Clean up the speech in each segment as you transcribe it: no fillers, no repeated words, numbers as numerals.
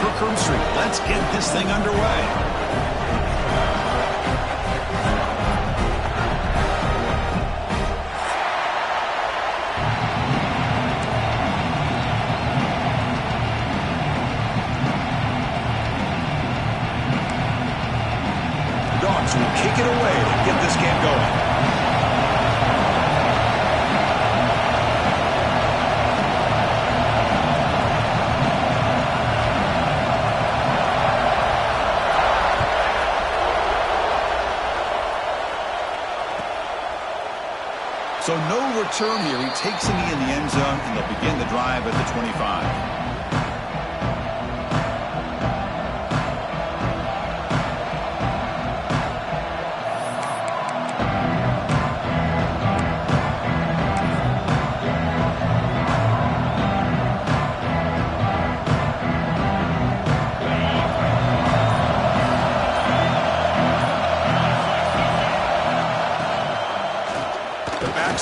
Kirk Herbstreit. Let's get this thing underway. Dogs will kick it away to get this game going. So no return here. He takes a knee in the end zone, and they'll begin the drive at the 25.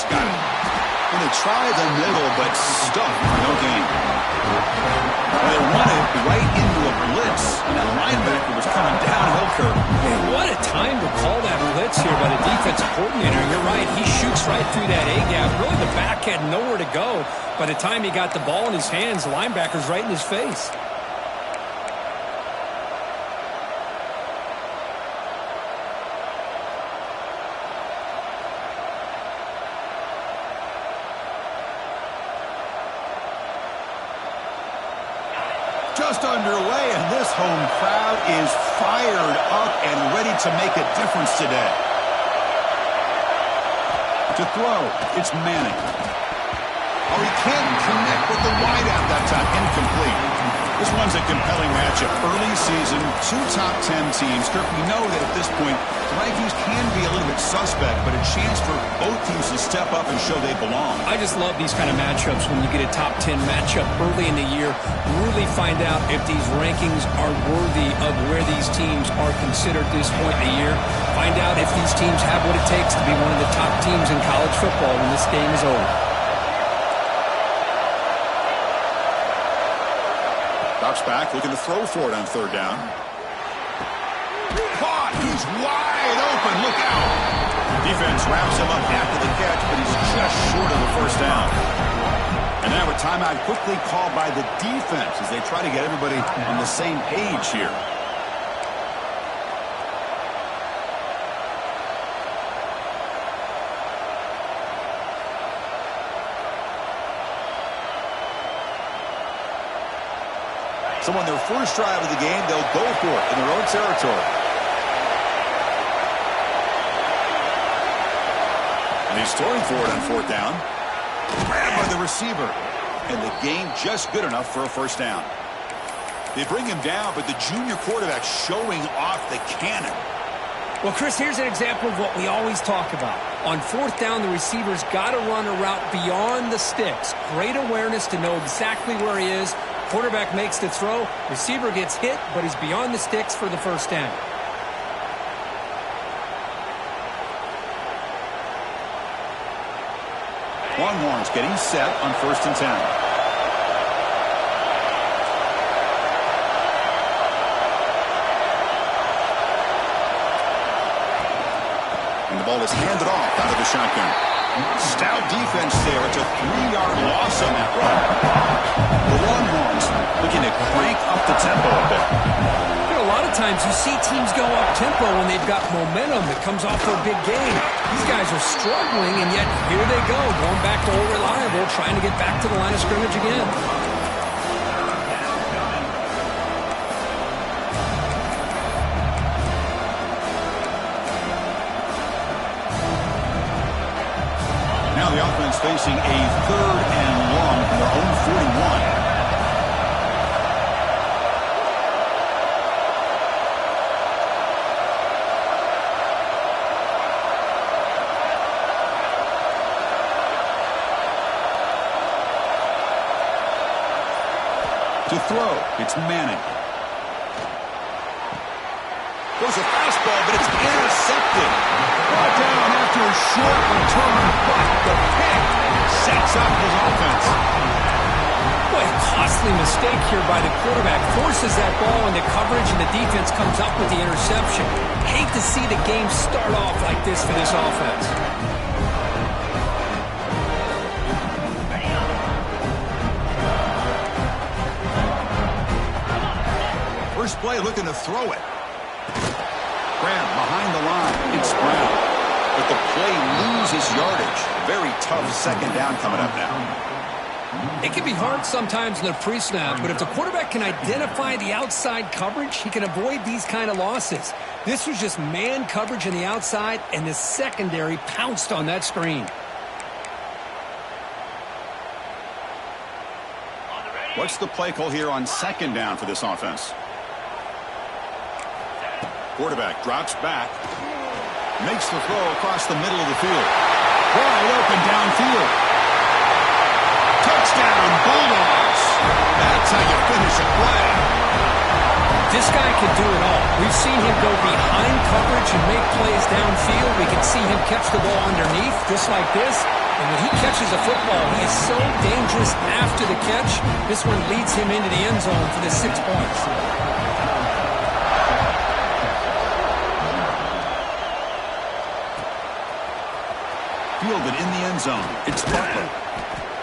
Got it. And they try the middle, but stuck for no gain. Well, they run it right into a blitz, and that linebacker was coming downhill curve. Man, what a time to call that blitz here by the defensive coordinator. You're right. He shoots right through that A-gap. Really, the back had nowhere to go. By the time he got the ball in his hands, the linebacker's right in his face. Just underway, and this home crowd is fired up and ready to make a difference today. To throw, it's Manning. Oh, he can't connect with the wideout that time. Incomplete. This one's a compelling matchup. Early season, two top 10 teams. Kirk, we know that at this point, the Vikings can be a little bit suspect, but a chance for both teams to step up and show they belong. I just love these kind of matchups when you get a top 10 matchup early in the year. Really find out if these rankings are worthy of where these teams are considered at this point in the year. Find out if these teams have what it takes to be one of the top teams in college football when this game is over. Drops back, looking to throw for it on third down. Caught! He's wide open. Look out! Defense wraps him up after the catch, but he's just short of the first down. And now a timeout quickly called by the defense as they try to get everybody on the same page here. So on their first drive of the game, they'll go for it in their own territory. And he's throwing for it on fourth down. Grabbed by the receiver. And the gain just good enough for a first down. They bring him down, but the junior quarterback showing off the cannon. Well, Chris, here's an example of what we always talk about. On fourth down, the receiver's got to run a route beyond the sticks. Great awareness to know exactly where he is. Quarterback makes the throw. Receiver gets hit, but he's beyond the sticks for the first down. Longhorns getting set on 1st and 10. And the ball is handed off out of the shotgun. Stout defense there. It's a 3-yard loss on that run. The Longhorns looking to crank up the tempo a bit. You know, a lot of times you see teams go up-tempo when they've got momentum that comes off their big game. These guys are struggling, and yet here they go, going back to old reliable, trying to get back to the line of scrimmage again. Now the offense facing a 3rd and long from their own 41. To throw, it's Manning. Goes a fastball, but it's intercepted. Brought down after a short return, but the pick sets up his offense. Boy, a costly mistake here by the quarterback. Forces that ball into coverage, and the defense comes up with the interception. Hate to see the game start off like this for this offense. First play looking to throw it. Graham behind the line. It's Brown. But the play loses yardage. Very tough second down coming up now. It can be hard sometimes in the pre-snap, but if the quarterback can identify the outside coverage, he can avoid these kind of losses. This was just man coverage on the outside, and the secondary pounced on that screen. What's the play call here on second down for this offense? Quarterback drops back. Makes the throw across the middle of the field. Wide open downfield. Touchdown, Bulldogs. That's how you finish a play. This guy can do it all. We've seen him go behind coverage and make plays downfield. We can see him catch the ball underneath, just like this. And when he catches a football, he is so dangerous after the catch. This one leads him into the end zone for the 6 points. Fielded in the end zone. It's Butler.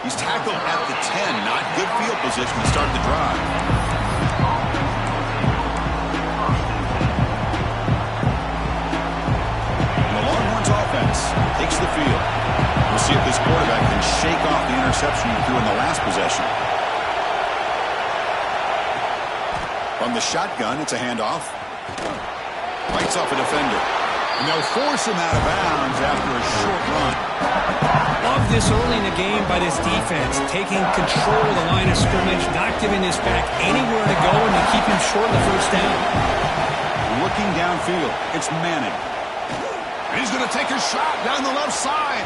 He's tackled at the 10. Not good field position to start the drive. The Longhorns offense takes the field. We'll see if this quarterback can shake off the interception he threw in the last possession. From the shotgun, it's a handoff. Bites off a defender. And they'll force him out of bounds after a short run. Love this early in the game by this defense, taking control of the line of scrimmage, not giving this back anywhere to go, and to keep him short of the first down. Looking downfield, it's Manning. He's going to take a shot down the left side.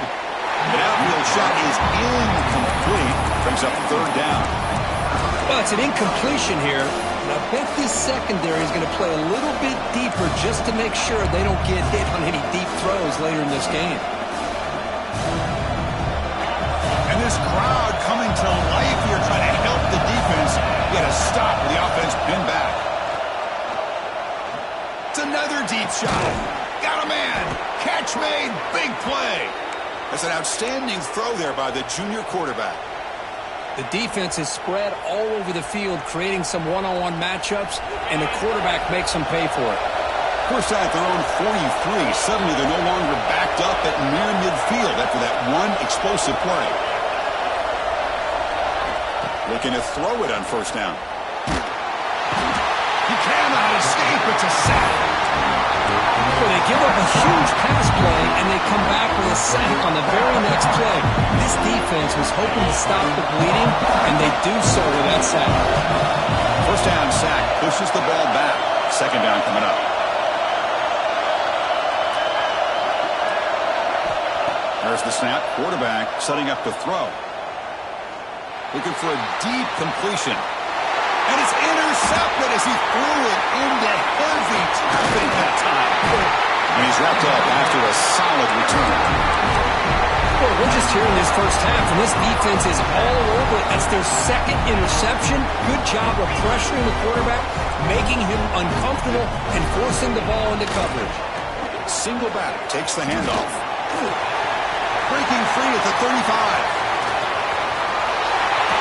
The outfield shot is incomplete. Brings up third down. Well, it's an incompletion here. And I bet this secondary is going to play a little bit deeper just to make sure they don't get hit on any deep throws later in this game. And this crowd coming to life here trying to help the defense get a stop with the offense pinned back. It's another deep shot. Got a man. Catch made. Big play. That's an outstanding throw there by the junior quarterback. The defense is spread all over the field, creating some one-on-one matchups, and the quarterback makes them pay for it. First down at their own 43. Suddenly they're no longer backed up at near midfield after that one explosive play. Looking to throw it on first down. He cannot escape. It's a sack. Well, they give up a huge pass play, and they come back with a sack on the very next play. This defense was hoping to stop the bleeding, and they do so with that sack. First down sack pushes the ball back. Second down coming up. There's the snap. Quarterback setting up to throw. Looking for a deep completion. And it's intercepted as he threw it into heavy traffic that time. And he's wrapped up after a solid return. Well, we're just here in this first half, and this defense is all over it. That's their second interception. Good job of pressuring the quarterback, making him uncomfortable, and forcing the ball into coverage. Single back takes the handoff. Breaking free at the 35.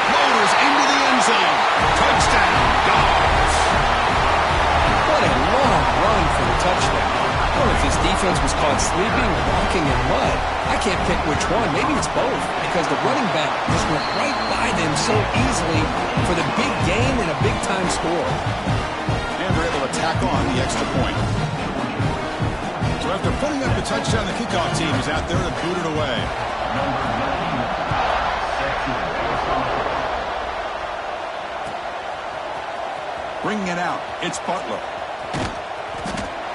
Motors into the end zone. Touchdown, Dogs. What a long run for the touchdown. I don't know if his defense was caught sleeping or walking in mud. I can't pick which one. Maybe it's both, because the running back just went right by them so easily for the big gain and a big-time score. And they're able to tack on the extra point. So after putting up the touchdown, the kickoff team is out there to boot it away. Bringing it out, it's Butler.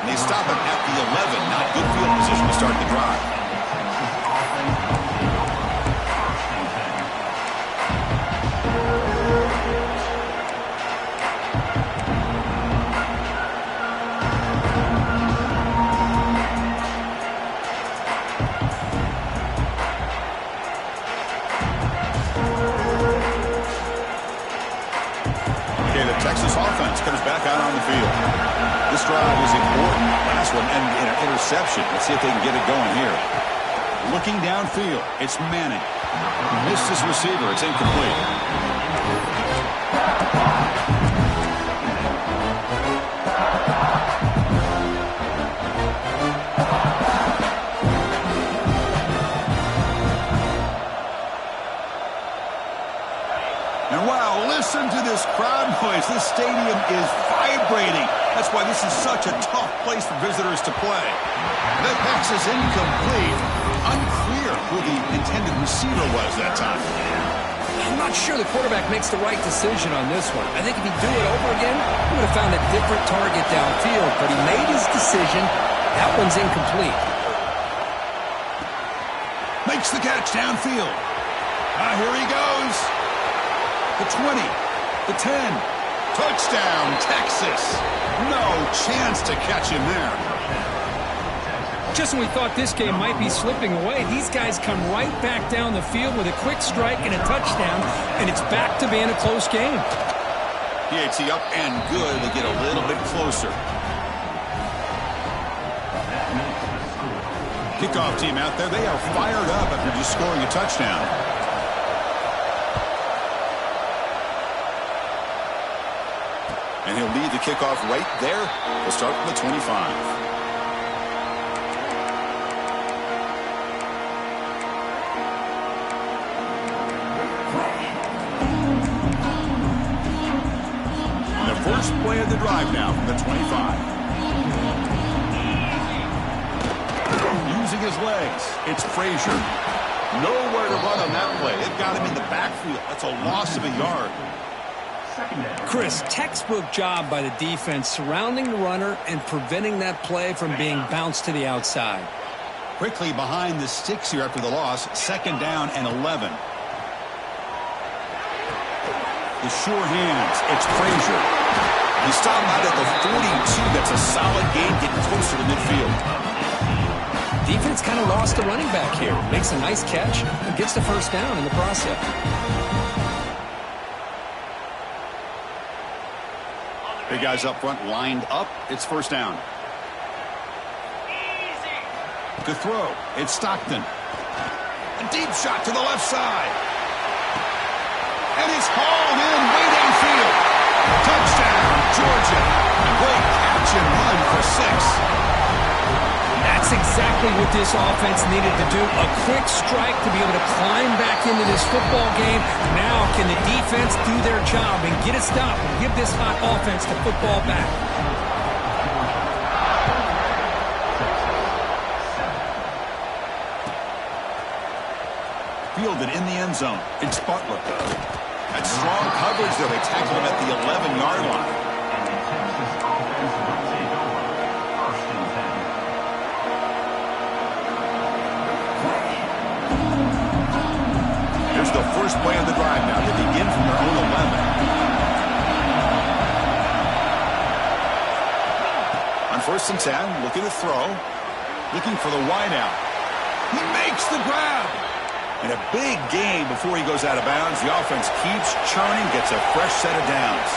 And they stop him at the 11. Not good field position to start the drive. down the field. This drive is important. Last one ended in an interception. Let's see if they can get it going here. Looking downfield, it's Manning. Missed his receiver. It's incomplete. And wow, listen to this crowd noise. This stadium is vibrating. That's why this is such a tough place for visitors to play. The pass is incomplete. Unclear who the intended receiver was that time. I'm not sure the quarterback makes the right decision on this one. I think if he'd do it over again, he would have found a different target downfield. But he made his decision. That one's incomplete. Makes the catch downfield. Here he goes. The 20, the 10. Touchdown, Texas. No chance to catch him there. Just when we thought this game might be slipping away, these guys come right back down the field with a quick strike and a touchdown, and it's back to being a close game. PAT up and good. They get a little bit closer. Kickoff team out there. They are fired up after just scoring a touchdown. And he'll lead the kickoff right there. We'll start from the 25. First play of the drive now from the 25. Using his legs, it's Frazier. Nowhere to run on that play. They've got him in the backfield. That's a loss of a yard. Chris, textbook job by the defense surrounding the runner and preventing that play from being bounced to the outside. Quickly behind the sticks here after the loss. Second down and 11. The sure hands, it's Frazier. He stopped out at the 42. That's a solid gain, getting closer to midfield. Defense kind of lost the running back here. Makes a nice catch and gets the first down in the process. Big guys up front lined up. It's first down. To throw, it's Stockton. A deep shot to the left side. And it's hauled in way downfield. Touchdown, Georgia. Great catch and run for 6. That's exactly what this offense needed to do. A quick strike to be able to climb back into this football game. Now can the defense do their job and get a stop and give this hot offense the football back? Fielded in the end zone. It's Butler. That's strong coverage there. They tackled him at the 11-yard line. Here's the first play of the drive now. They begin from their own 11. On first and 10, looking to throw. Looking for the wideout. He makes the grab. And a big gain before he goes out of bounds. The offense keeps churning, gets a fresh set of downs.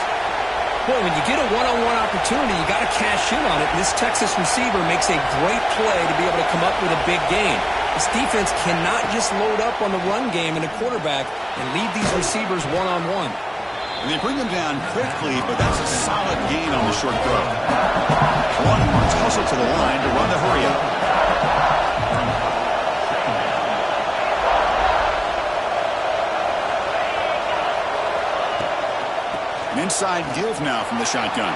Boy, when you get a one-on-one opportunity, you got to cash in on it. And this Texas receiver makes a great play to be able to come up with a big gain. This defense cannot just load up on the run game and the quarterback and leave these receivers one-on-one. And they bring them down quickly, but that's a solid gain on the short throw. One tussle to the line to run the hurry-up. Inside give now from the shotgun.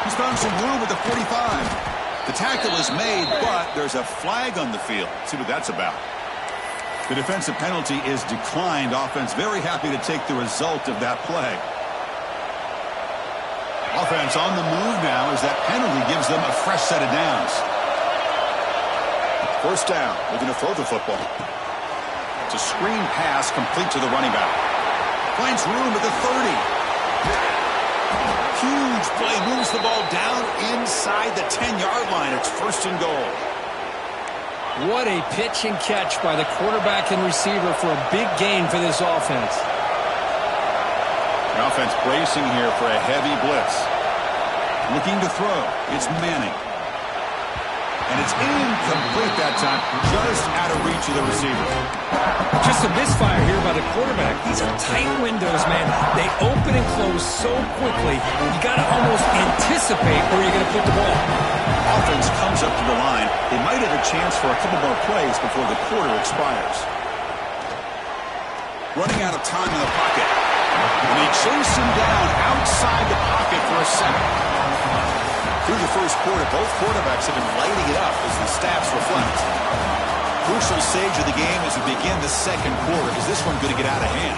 He's found some room at the 45. The tackle is made, but there's a flag on the field. Let's see what that's about. The defensive penalty is declined. Offense very happy to take the result of that play. Offense on the move now as that penalty gives them a fresh set of downs. First down, looking to throw the football. It's a screen pass complete to the running back. Finds room at the 30. Huge play, moves the ball down inside the 10-yard line. It's first and goal. What a pitch and catch by the quarterback and receiver for a big gain for this offense. The offense bracing here for a heavy blitz. Looking to throw. It's Manning. And it's incomplete that time, just out of reach of the receiver. Just a misfire here by the quarterback. These are tight windows, man. They open and close so quickly, you got to almost anticipate where you're going to put the ball. Offense comes up to the line. They might have a chance for a couple more plays before the quarter expires. Running out of time in the pocket. And they chase him down outside the pocket for a second. Through the first quarter, both quarterbacks have been lighting it up as the stats reflect. Crucial stage of the game as we begin the second quarter. Is this one going to get out of hand?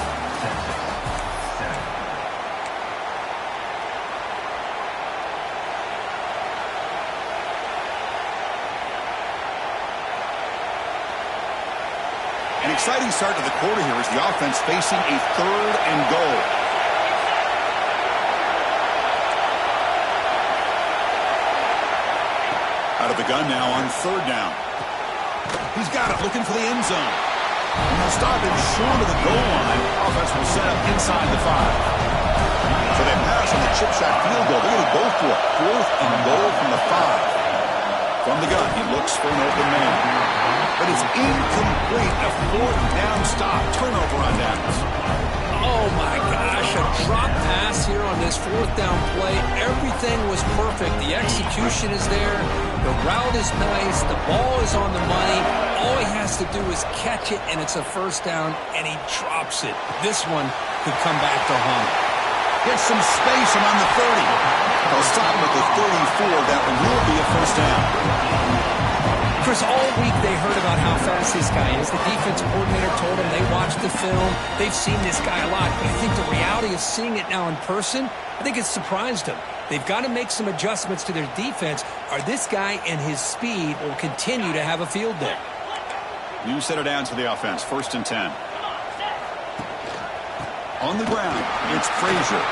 An exciting start to the quarter here as the offense facing a 3rd and goal. Out of the gun now on 3rd down. He's got it, looking for the end zone. And they'll stop him short of the goal line. Offense will set up inside the 5. So they pass on the chip shot field goal. They're going to go for it. 4th and goal from the 5. From the gun, he looks for an open man. But it's incomplete. A 4th down stop. Turnover on downs. Oh, my gosh, a drop pass here on this 4th down play. Everything was perfect. The execution is there. The route is nice. The ball is on the money. All he has to do is catch it, and it's a 1st down, and he drops it. This one could come back to haunt him. Gets some space around the 30. They'll stop him at the 34. That will be a 1st down. Chris, all week they heard about how fast this guy is. The defensive coordinator told them they watched the film. They've seen this guy a lot. But I think the reality of seeing it now in person, I think it's surprised them. They've got to make some adjustments to their defense, or this guy and his speed will continue to have a field day. New center down to the offense. 1st and 10. On the ground, it's Frazier.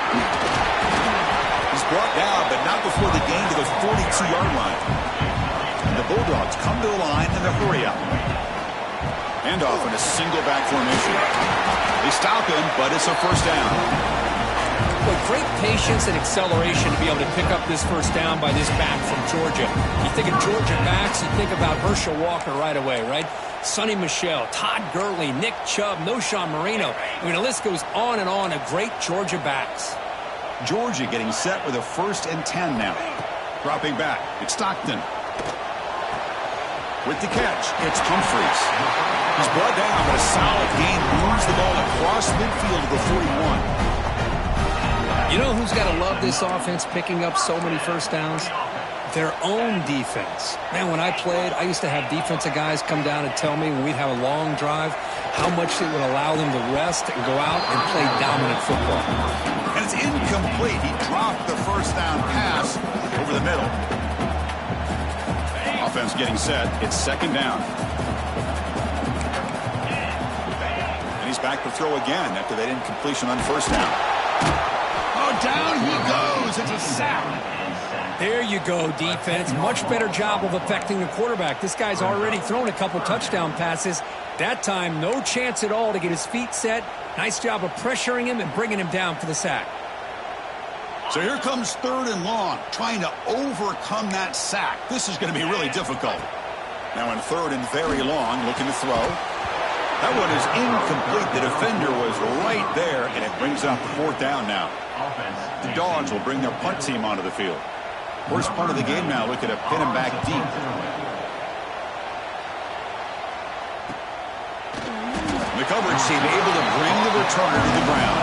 He's brought down, but not before the gain to the 42-yard line. And the Bulldogs come to the line in the hurry up. And off in a single back formation. They stop him, but it's a 1st down. Well, great patience and acceleration to be able to pick up this 1st down by this back from Georgia. You think of Georgia backs, you think about Herschel Walker right away, right? Sonny Michel, Todd Gurley, Nick Chubb, Noshawn Marino. I mean, the list goes on and on of great Georgia backs. Georgia getting set with a 1st and 10 now. Dropping back, it's Stockton. With the catch, it's Humphreys. He's brought down, but a solid gain moves the ball across midfield to the 41. You know who's got to love this offense picking up so many 1st downs? Their own defense. Man, when I played, I used to have defensive guys come down and tell me when we'd have a long drive how much it would allow them to rest and go out and play dominant football. And it's incomplete. He dropped the 1st down pass over the middle. Offense getting set. It's 2nd down. And he's back to throw again after that incompletion on 1st down. Oh, down he goes. It's a sack. There you go, defense. Much better job of affecting the quarterback. This guy's already thrown a couple touchdown passes. That time, no chance at all to get his feet set. Nice job of pressuring him and bringing him down for the sack. So here comes 3rd and long, trying to overcome that sack. This is going to be really difficult. Now in 3rd and very long, looking to throw. That one is incomplete. The defender was right there, and it brings up 4th down now. The Dogs will bring their punt team onto the field. First punt of the game now, looking to pin him back deep. The coverage team able to bring the returner to the ground.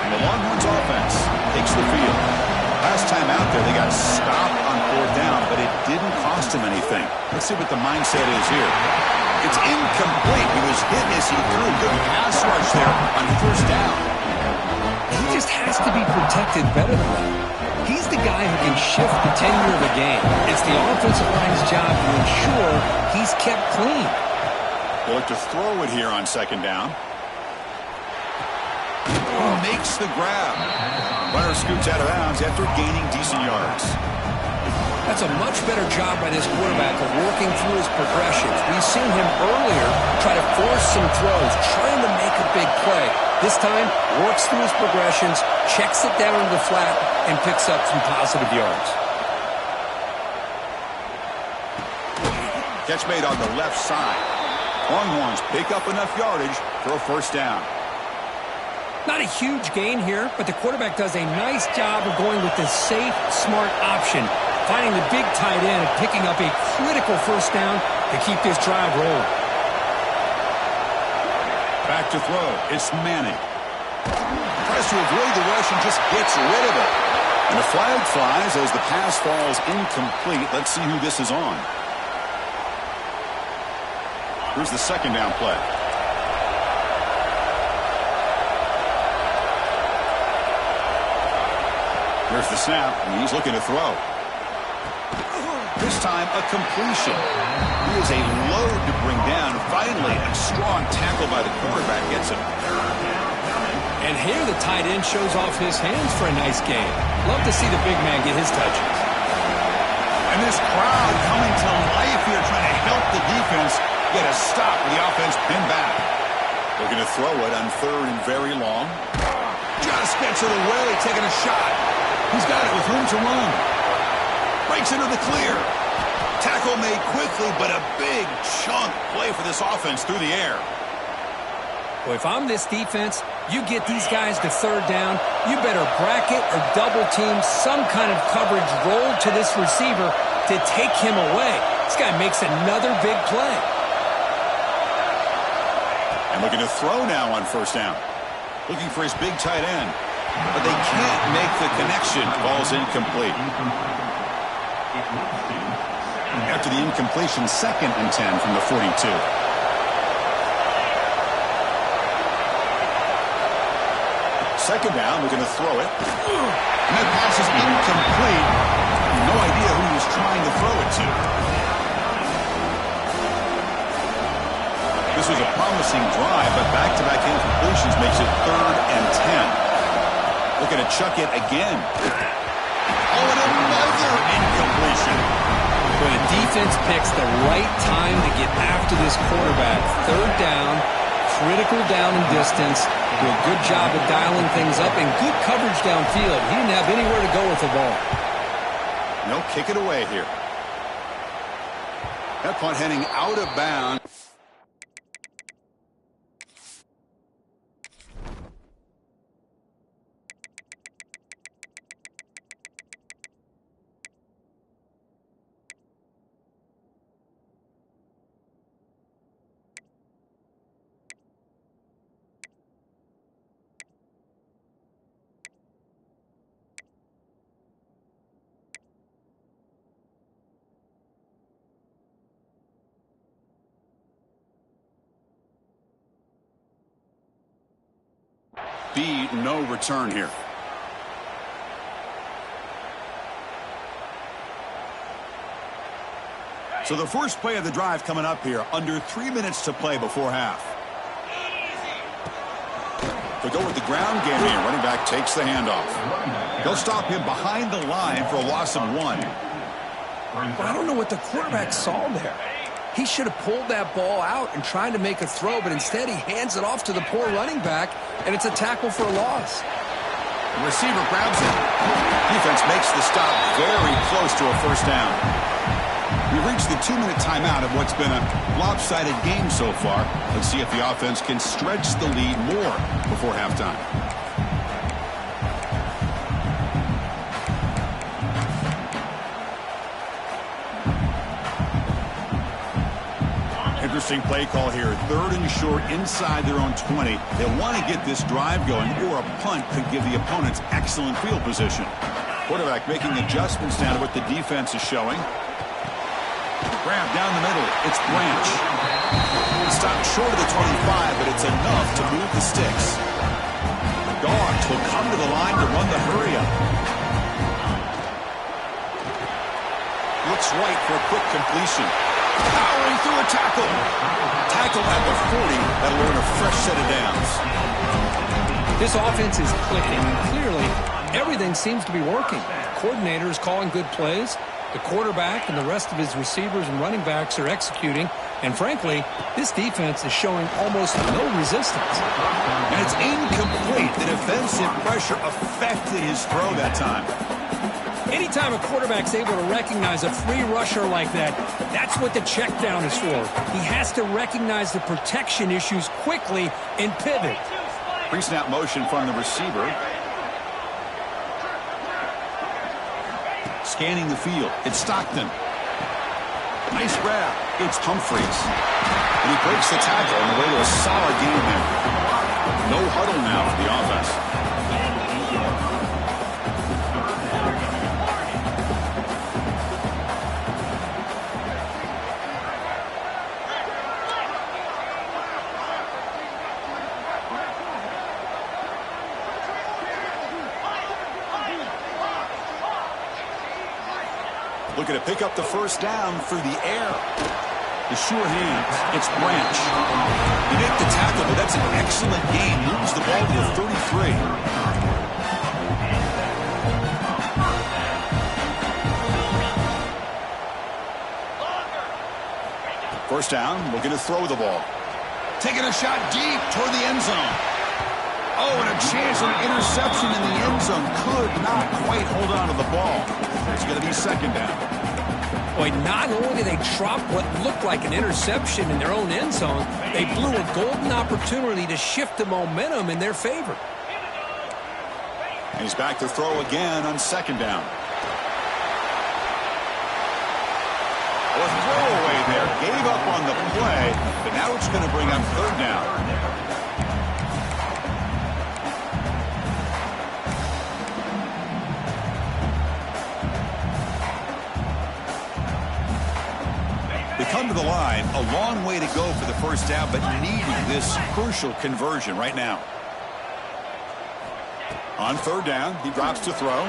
And the Longhorns offense takes the field. Last time out there, they got stopped on 4th down, but it didn't cost him anything. Let's see what the mindset is here. It's incomplete. He was hit as he threw. Good pass rush there on 1st down. He just has to be protected better than that. He's the guy who can shift the tenure of a game. It's the offensive line's job to ensure he's kept clean. They'll look to throw it here on 2nd down. Makes the grab. Runner scoots out of bounds after gaining decent yards. That's a much better job by this quarterback of working through his progressions. We've seen him earlier try to some throws, trying to make a big play. This time, works through his progressions, checks it down to the flat, and picks up some positive yards. Catch made on the left side. Longhorns pick up enough yardage for a first down. Not a huge gain here, but the quarterback does a nice job of going with the safe, smart option, finding the big tight end and picking up a critical first down to keep this drive rolling. Back to throw. It's Manning. Tries to avoid the rush and just gets rid of it. And a flag flies as the pass falls incomplete. Let's see who this is on. Here's the second down play. Here's the snap, and he's looking to throw. This time, a completion. He is a load to bring down. Finally, a strong tackle by the quarterback gets him. And here the tight end shows off his hands for a nice gain. Love to see the big man get his touches. And this crowd coming to life here, trying to help the defense get a stop with the offense pinned back. Looking to throw it on third and very long. Just gets it away, taking a shot. He's got it with room to run. Breaks into the clear. Tackle made quickly, but a big chunk play for this offense through the air. Well, if I'm this defense, you get these guys to third down, you better bracket or double team some kind of coverage roll to this receiver to take him away. This guy makes another big play. And looking to throw now on first down. Looking for his big tight end. But they can't make the connection. Ball's incomplete. After the incompletion, 2nd and 10 from the 42. Second down, we're going to throw it. And that pass is incomplete. No idea who he was trying to throw it to. This was a promising drive, but back-to-back incompletions makes it 3rd and 10. Looking to chuck it again. Oh, and another incompletion. Well, the defense picks the right time to get after this quarterback. Third down, critical down and distance. Do a good job of dialing things up and good coverage downfield. He didn't have anywhere to go with the ball. No, kick it away here. That punt heading out of bounds. B, no return here. So the first play of the drive coming up here, under 3 minutes to play before half. They go with the ground game here. Running back takes the handoff. They'll stop him behind the line for a loss of 1. But I don't know what the quarterback saw there. He should have pulled that ball out and tried to make a throw, but instead he hands it off to the poor running back, and it's a tackle for a loss. The receiver grabs it. Defense makes the stop very close to a first down. We reached the 2-minute timeout of what's been a lopsided game so far. Let's see if the offense can stretch the lead more before halftime. Interesting play call here. 3rd and short inside their own 20. They want to get this drive going, or a punt could give the opponents excellent field position. Quarterback making adjustments now to what the defense is showing. Grab down the middle. It's Branch. Stopped short of the 25, but it's enough to move the sticks. Dogs will come to the line to run the hurry-up. Looks right for a quick completion. Powering through a tackle. Tackle at the 40. That'll earn a fresh set of downs. This offense is clicking, and clearly everything seems to be working. The coordinator is calling good plays. The quarterback and the rest of his receivers and running backs are executing. And frankly, this defense is showing almost no resistance. And it's incomplete. The defensive pressure affected his throw that time. Anytime a quarterback's able to recognize a free rusher like that, that's what the check down is for. He has to recognize the protection issues quickly and pivot. Pre-snap motion from the receiver. Scanning the field. It's Stockton. Nice grab. It's Humphries. And he breaks the tackle on the way to a solid game there. No huddle now for the offense. Looking to pick up the first down through the air. The sure hands. It's Branch. He made the tackle, but that's an excellent game. Moves the ball to the 33. First down, looking to throw the ball. Taking a shot deep toward the end zone. Oh, and a chance of an interception in the end zone. Could not quite hold on to the ball. It's going to be second down. Boy, not only did they drop what looked like an interception in their own end zone, they blew a golden opportunity to shift the momentum in their favor. And he's back to throw again on second down. A throwaway there. Gave up on the play, but now it's going to bring up third down. They come to the line, a long way to go for the first down, but needing this crucial conversion right now. On third down, he drops to throw.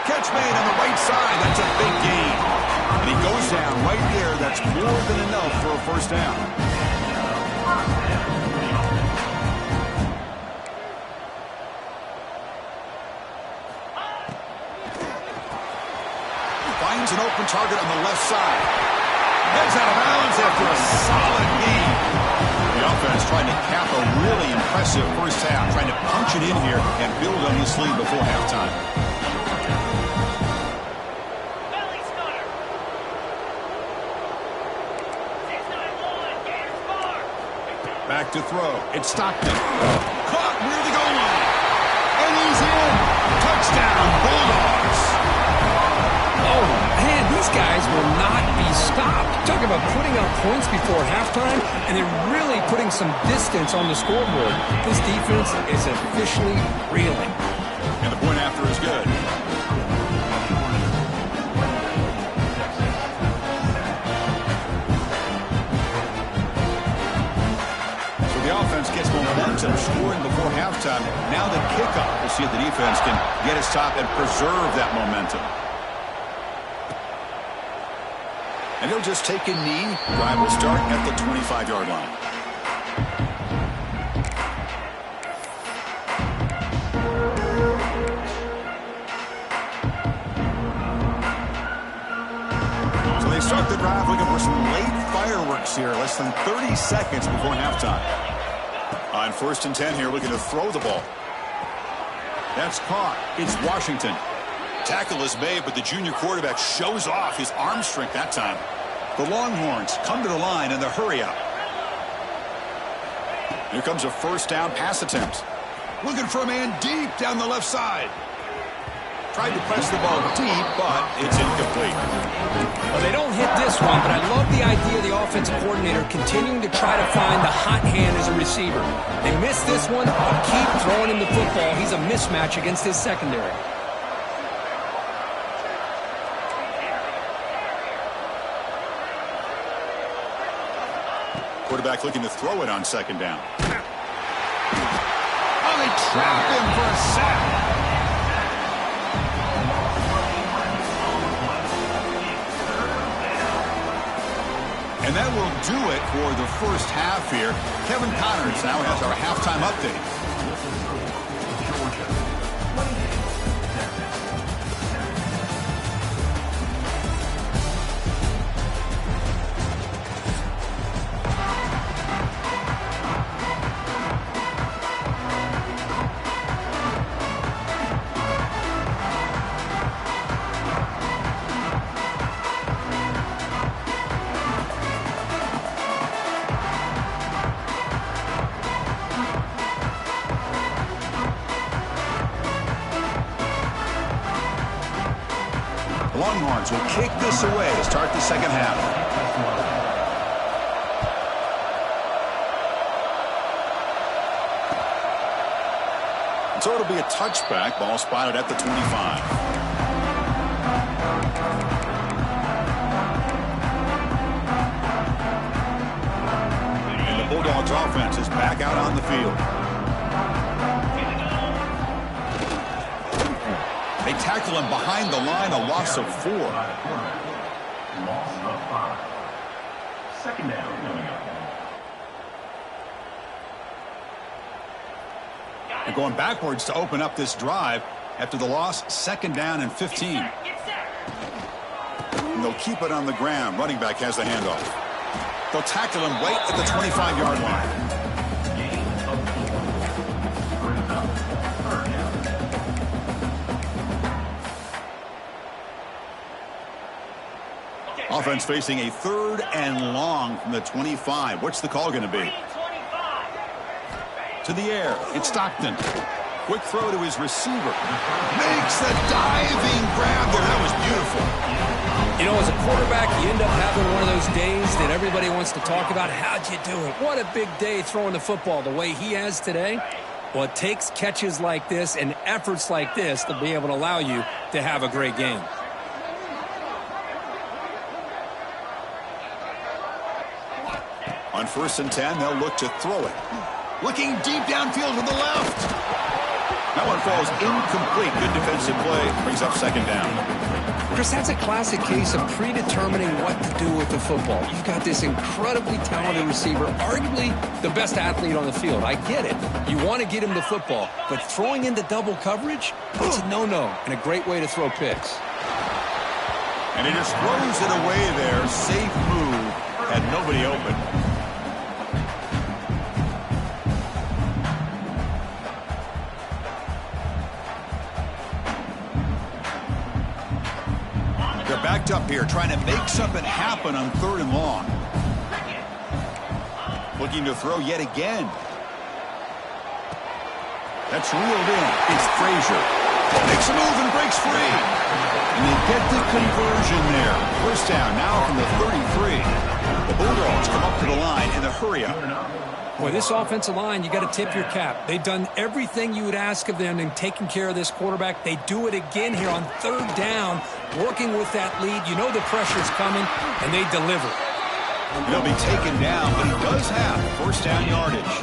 Catch made on the right side. That's a big gain. And he goes down right there. That's more than enough for a first down. Finds an open target on the left side. Heads out of bounds after a solid gain. The offense trying to cap a really impressive first half, trying to punch it in here and build on this lead before halftime. Back to throw. It's Stockton. Caught near the goal line. And he's in. Touchdown, Bulldogs. Oh, man, these guys will not be stopped. Talk about putting up points before halftime, and they're really putting some distance on the scoreboard. This defense is officially reeling. And the point after is good. So the offense gets momentum, scoring before halftime. Now the kickoff. We'll see if the defense can get his top and preserve that momentum. And he'll just take a knee. Drive will start at the 25-yard line. So they start the drive looking for some late fireworks here. Less than 30 seconds before halftime. On first and 10 here, looking to throw the ball. That's caught. It's Washington. Tackle is made, but the junior quarterback shows off his arm strength that time. The Longhorns come to the line in the hurry up. Here comes a first down pass attempt. Looking for a man deep down the left side. Tried to press the ball deep, but it's incomplete. Well, they don't hit this one, but I love the idea of the offensive coordinator continuing to try to find the hot hand as a receiver. They miss this one, I'll keep throwing him the football. He's a mismatch against his secondary. Quarterback looking to throw it on second down. Oh, they trapped him for a sack. And that will do it for the first half here. Kevin Connors now has our halftime update. Longhorns will kick this away to start the second half. So it'll be a touchback. Ball spotted at the 25. And the Bulldogs offense is back out on the field. They tackle him behind the line, a loss of 4. Loss of 5. Second down. They're going backwards to open up this drive after the loss. Second down and 15. And they'll keep it on the ground. Running back has the handoff. They'll tackle him right at the 25-yard line. Offense facing a 3rd and long from the 25. What's the call going to be? To the air. It's Stockton. Quick throw to his receiver. Makes the diving grab there. That was beautiful. You know, as a quarterback, you end up having one of those days that everybody wants to talk about. How'd you do it? What a big day throwing the football the way he has today. Well, it takes catches like this and efforts like this to be able to allow you to have a great game. On 1st and 10, they'll look to throw it. Looking deep downfield to the left. That one falls incomplete. Good defensive play. Brings up second down. Chris, that's a classic case of predetermining what to do with the football. You've got this incredibly talented receiver, arguably the best athlete on the field. I get it. You want to get him the football, but throwing into double coverage, it's a no-no and a great way to throw picks. And he just throws it away there. Safe move. Had nobody open. They're backed up here, trying to make something happen on 3rd and long. Looking to throw yet again. That's reeled in. It's Frazier. Makes a move and breaks free. And they get the conversion there. 1st down now from the 33. The Bulldogs come up to the line in a hurry-up. Boy, this offensive line, you got to tip your cap. They've done everything you would ask of them in taking care of this quarterback. They do it again here on 3rd down, working with that lead. You know the pressure's coming, and they deliver. He'll be taken down, but he does have 1st down yardage.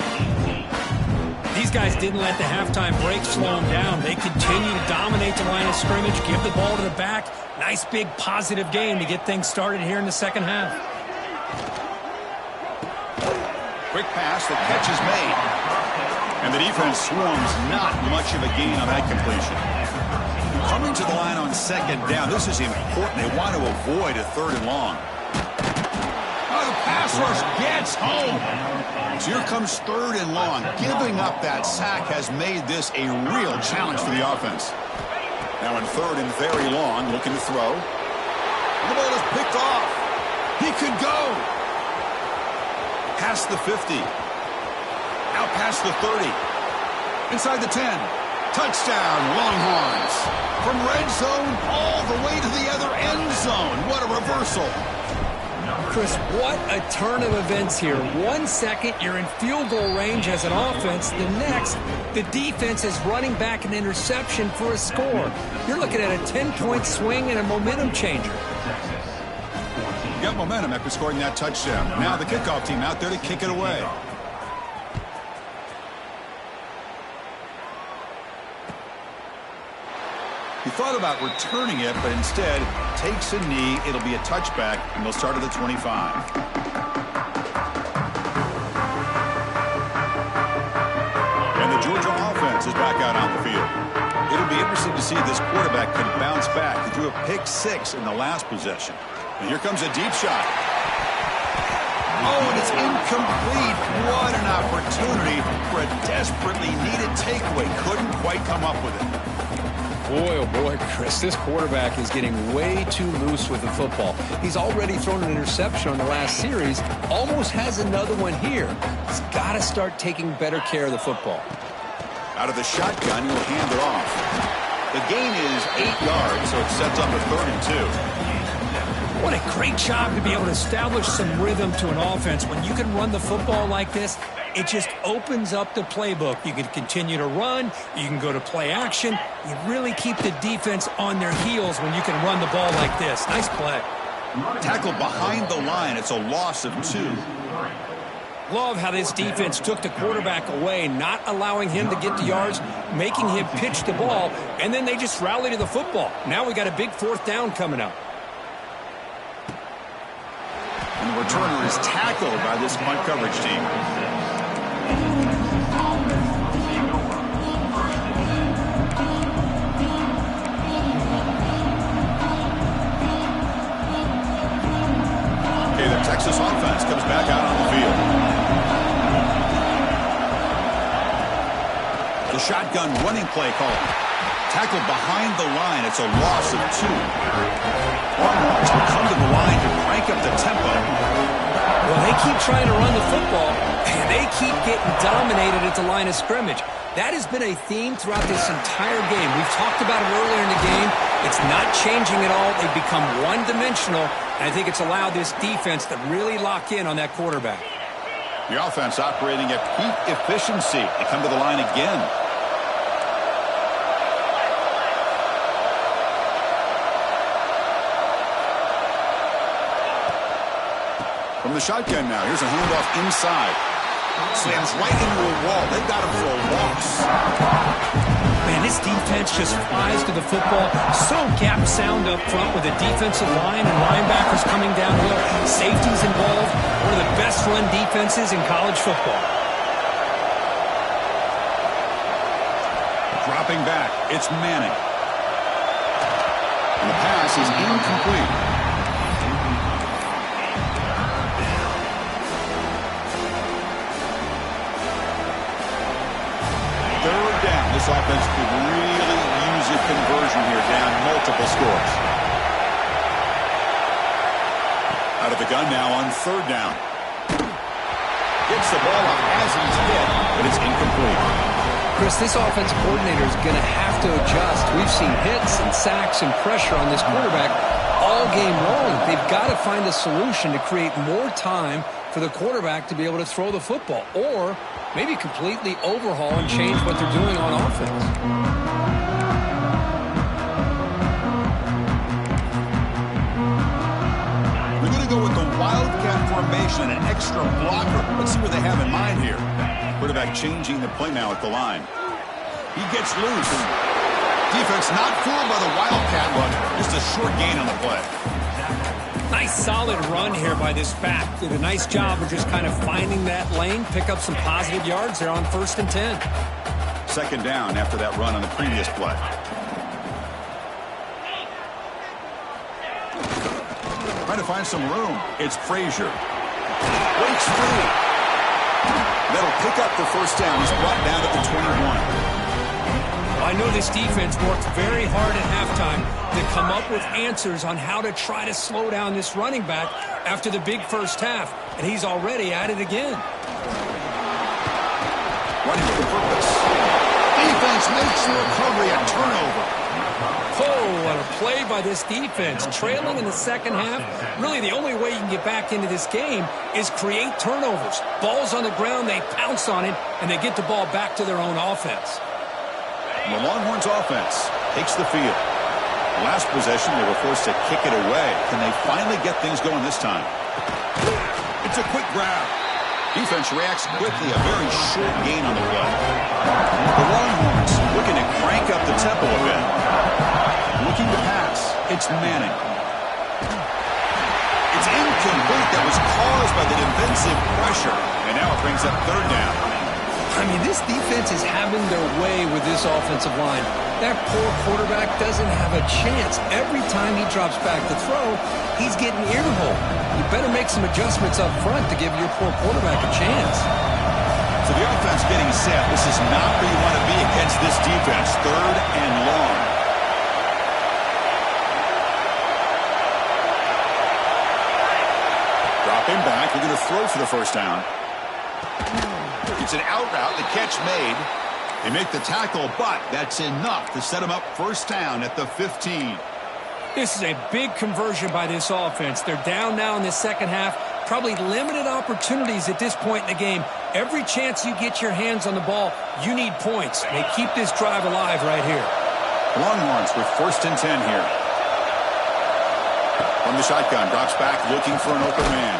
These guys didn't let the halftime break slow them down. They continue to dominate the line of scrimmage, give the ball to the back. Nice big positive game to get things started here in the second half. Quick pass, the catch is made. And the defense swarms, not much of a gain on that completion. Coming to the line on 2nd down, this is important. They want to avoid a 3rd and long. Oh, the pass rush gets home. So here comes 3rd and long. Giving up that sack has made this a real challenge for the offense. Now in 3rd and very long, looking to throw. And the ball is picked off. He could go. Past the 50. Now past the 30. Inside the 10. Touchdown, Longhorns. From red zone all the way to the other end zone. What a reversal. Chris, what a turn of events here. 1 second, you're in field goal range as an offense. The next, the defense is running back an interception for a score. You're looking at a 10-point swing and a momentum changer. Got momentum after scoring that touchdown. Now the kickoff team out there to kick it away. He thought about returning it, but instead takes a knee. It'll be a touchback, and they'll start at the 25. And the Georgia offense is back out on the field. It'll be interesting to see if this quarterback can bounce back. He threw a pick-6 in the last possession. And here comes a deep shot. Oh, and it's incomplete. What an opportunity for a desperately needed takeaway. Couldn't quite come up with it. Boy, oh boy, Chris, this quarterback is getting way too loose with the football. He's already thrown an interception on the last series, almost has another one here. He's got to start taking better care of the football. Out of the shotgun, he'll hand it off. The gain is 8 yards, so it sets up a 3rd and 2. What a great job to be able to establish some rhythm to an offense. When you can run the football like this, it just opens up the playbook. You can continue to run. You can go to play action. You really keep the defense on their heels when you can run the ball like this. Nice play. Tackled behind the line. It's a loss of 2. Love how this defense took the quarterback away, not allowing him to get the yards, making him pitch the ball, and then they just rally to the football. Now we got a big 4th down coming up. And the returner is tackled by this punt coverage team. Okay, the Texas offense comes back out on the field. The shotgun running play call. Tackled behind the line. It's a loss of 2. Longhorns will come to the line to crank up the tempo. Well, they keep trying to run the football, and they keep getting dominated at the line of scrimmage. That has been a theme throughout this entire game. We've talked about it earlier in the game. It's not changing at all. They've become one-dimensional, and I think it's allowed this defense to really lock in on that quarterback. The offense operating at peak efficiency. They come to the line again. From the shotgun now, here's a handoff inside. Slams right into a wall. They've got him for a loss. Man, this defense just flies to the football. So gap sound up front with a defensive line and linebackers coming downhill. Safeties involved. One of the best run defenses in college football. Dropping back, it's Manning. And the pass is incomplete. This offense could really use a conversion here, down multiple scores. Out of the gun now on 3rd down. Gets the ball up as he's hit, but it's incomplete. Chris, this offensive coordinator is going to have to adjust. We've seen hits and sacks and pressure on this quarterback all game long. They've got to find a solution to create more time for the quarterback to be able to throw the football, or maybe completely overhaul and change what they're doing on offense. They're going to go with the wildcat formation and an extra blocker. Let's see what they have in mind here. Quarterback changing the play now at the line. He gets loose. Defense not fooled by the wildcat look. Just a short gain on the play. Nice solid run here by this back. Did a nice job of just kind of finding that lane, pick up some positive yards there on 1st and 10. 2nd down after that run on the previous play. Trying to find some room. It's Frazier. Breaks free. That'll pick up the 1st down. He's brought down at the 21. I know this defense worked very hard at halftime to come up with answers on how to try to slow down this running back after the big 1st half, and he's already at it again. Running with a purpose. Defense makes the recovery a turnover. Oh, what a play by this defense. Trailing in the 2nd half, really the only way you can get back into this game is create turnovers. Ball's on the ground, they pounce on it, and they get the ball back to their own offense. The Longhorns offense takes the field. Last possession, they were forced to kick it away. Can they finally get things going this time? It's a quick grab. Defense reacts quickly, a very short gain on the play. The Longhorns looking to crank up the tempo a bit. Looking to pass. It's Manning. It's incomplete. That was caused by the defensive pressure. And now it brings up 3rd down. I mean, this defense is having their way with this offensive line. That poor quarterback doesn't have a chance. Every time he drops back to throw, he's getting earholed. You better make some adjustments up front to give your poor quarterback a chance. So the offense getting set. This is not where you want to be against this defense. 3rd and long. Dropping back. We're going to throw for the 1st down. It's an out route. The catch made. They make the tackle, but that's enough to set them up first down at the 15. This is a big conversion by this offense. They're down now in the second half. Probably limited opportunities at this point in the game. Every chance you get your hands on the ball, you need points. They keep this drive alive right here. Longhorns with first and 10 here. From the shotgun, drops back looking for an open man.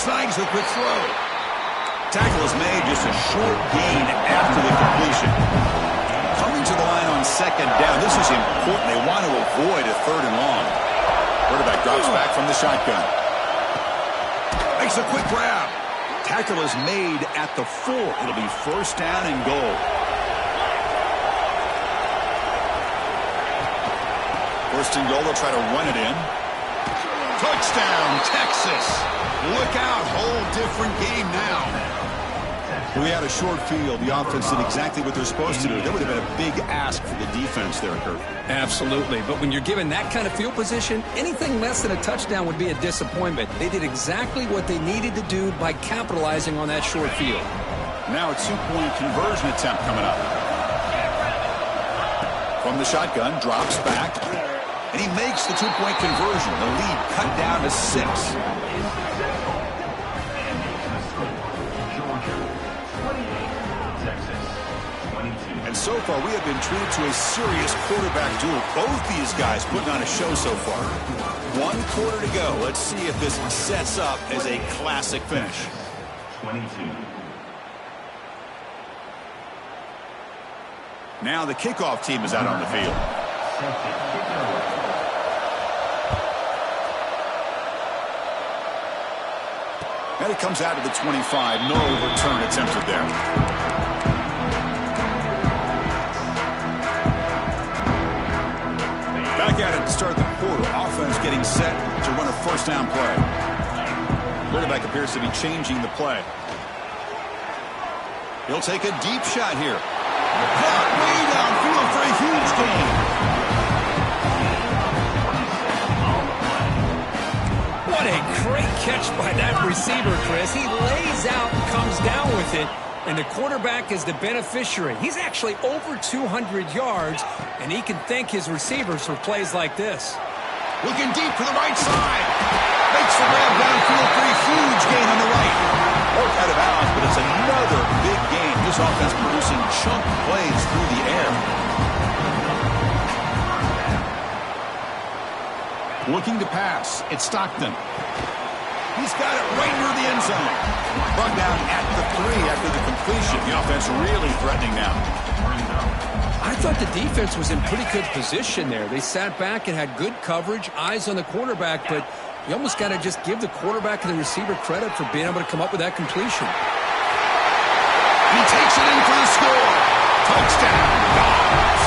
Snags the quick throw. Tackle is made, just a short gain after the completion. Coming to the line on second down. This is important. They want to avoid a third and long. Quarterback drops back from the shotgun. Makes a quick grab. Tackle is made at the 4. It'll be first down and goal. First and goal, they'll try to run it in. Touchdown, Texas. Look out, whole different game now. We had a short field. The offense did exactly what they're supposed to do. That would have been a big ask for the defense there, Kurt. Absolutely. But when you're given that kind of field position, anything less than a touchdown would be a disappointment. They did exactly what they needed to do by capitalizing on that short field. Now a two-point conversion attempt coming up. From the shotgun, drops back. And he makes the two-point conversion. The lead cut down to 6. And so far, we have been treated to a serious quarterback duel. Both these guys putting on a show so far. 1 quarter to go. Let's see if this sets up as a classic finish. 22. Now the kickoff team is out on the field. And it comes out to the 25. No return attempted there. Back at it to start the quarter. Offense getting set to run a first down play. Quarterback appears to be changing the play. He'll take a deep shot here. Caught way downfield for a huge gain. What a great catch by that receiver, Chris. He lays out and comes down with it. And the quarterback is the beneficiary. He's actually over 200 yards, and he can thank his receivers for plays like this. Looking deep to the right side. Makes the grab downfield for a huge gain on the right. Both out of bounds, but it's another big gain. This offense producing chunk plays through the air. Looking to pass. It's Stockton. He's got it right near the end zone. Brought down at the 3 after the completion. The offense really threatening now. I thought the defense was in pretty good position there. They sat back and had good coverage, eyes on the quarterback, but you almost got to just give the quarterback and the receiver credit for being able to come up with that completion. He takes it in for the score. Touchdown, Dogs.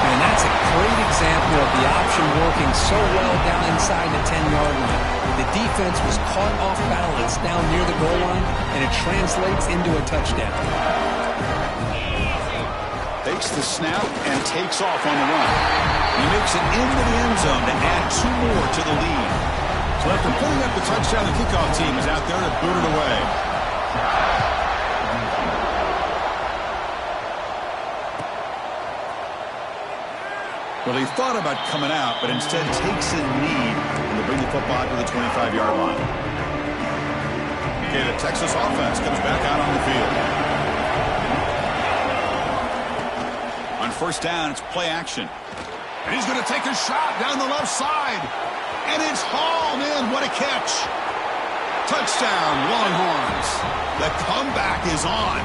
And that's a great example of the option working so well down inside the 10-yard line. The defense was caught off balance down near the goal line, and it translates into a touchdown. Takes the snap and takes off on the run. He makes it into the end zone to add 2 more to the lead. So after putting up the touchdown, the kickoff team is out there to boot it away. Well, he thought about coming out, but instead takes a knee and they bring the football to the 25-yard line. Okay, the Texas offense comes back out on the field. On first down, it's play action. And he's going to take a shot down the left side. And it's hauled in. What a catch. Touchdown, Longhorns. The comeback is on.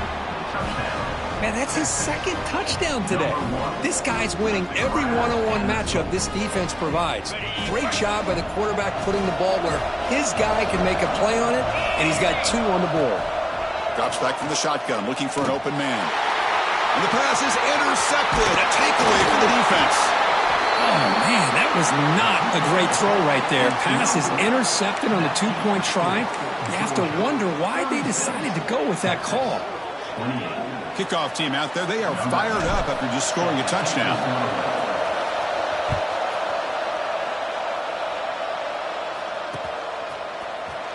Man, that's his second touchdown today. This guy's winning every one-on-one matchup this defense provides. Great job by the quarterback putting the ball where his guy can make a play on it, and he's got 2 on the board. Drops back from the shotgun, looking for an open man. And the pass is intercepted. A takeaway for the defense. Oh, man, that was not a great throw right there. Pass is intercepted on the 2-point try. You have to wonder why they decided to go with that call. Kickoff team out there, they are fired up after just scoring a touchdown.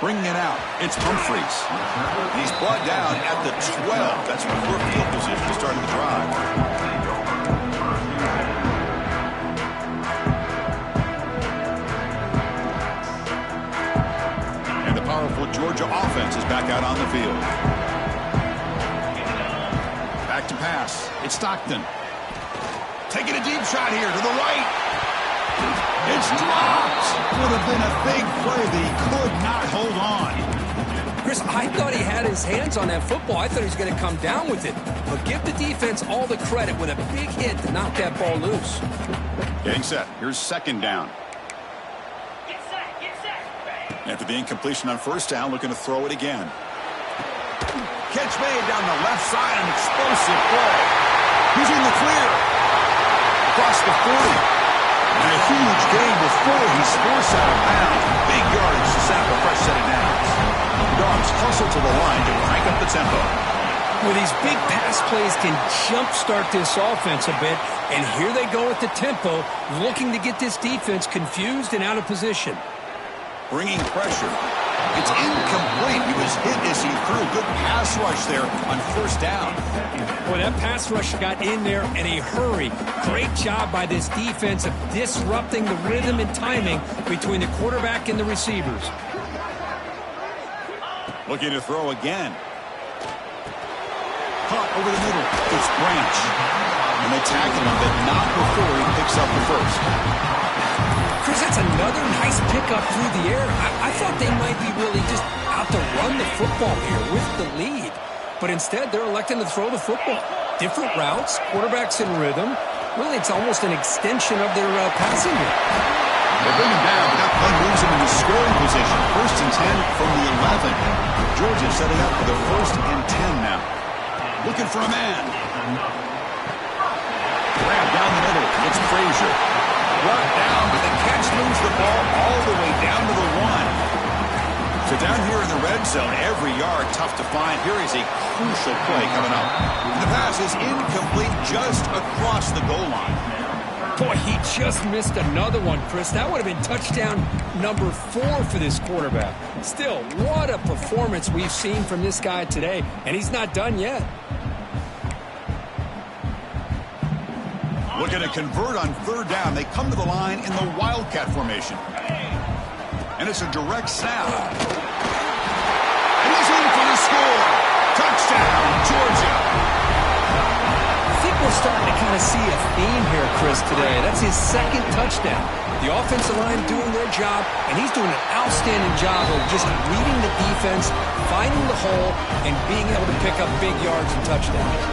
Bringing it out, it's Humphries. And he's brought down at the 12. That's poor field position to start the drive. And the powerful Georgia offense is back out on the field. Back to pass. It's Stockton. Taking a deep shot here to the right. It's dropped. Would have been a big play that he could not hold on. Chris, I thought he had his hands on that football. I thought he was going to come down with it. But give the defense all the credit with a big hit to knock that ball loose. Getting set. Here's second down. Get set. After the incompletion on first down, looking to throw it again. Catch made down the left side, an explosive play. He's in the clear. Across the 40. And a huge gain before he's forced out of bounds. Big yardage to set up a fresh set of downs. Dogs hustle to the line to crank up the tempo. Well, these big pass plays can jumpstart this offense a bit. And here they go at the tempo, looking to get this defense confused and out of position. Bringing pressure. It's incomplete. He was hit as he threw. Good pass rush there on first down. Boy, that pass rush got in there in a hurry. Great job by this defense of disrupting the rhythm and timing between the quarterback and the receivers. Looking to throw again. Caught over the middle. It's Branch. And they tackle him, but not before he picks up the first. Chris, that's another nice pickup through the air. I thought they might be really just out to run the football here with the lead. But instead, they're electing to throw the football. Different routes, quarterbacks in rhythm. Really, it's almost an extension of their passing game. They bring him down, but that play moves him into scoring position. First and 10 from the 11. Georgia setting up for the first and 10 now. Looking for a man. Grab down the middle. It's Frazier. Brought down, but the catch moves the ball all the way down to the 1. So down here in the red zone, every yard tough to find. Here is a crucial play coming up. And the pass is incomplete just across the goal line. Boy, he just missed another one, Chris. That would have been touchdown number 4 for this quarterback. Still, what a performance we've seen from this guy today. And he's not done yet. Looking to convert on third down. They come to the line in the Wildcat formation. And it's a direct snap. And he's in for the score. Touchdown, Georgia. I think we're starting to kind of see a theme here, Chris, today. That's his second touchdown. The offensive line doing their job, and he's doing an outstanding job of just reading the defense, finding the hole, and being able to pick up big yards and touchdowns.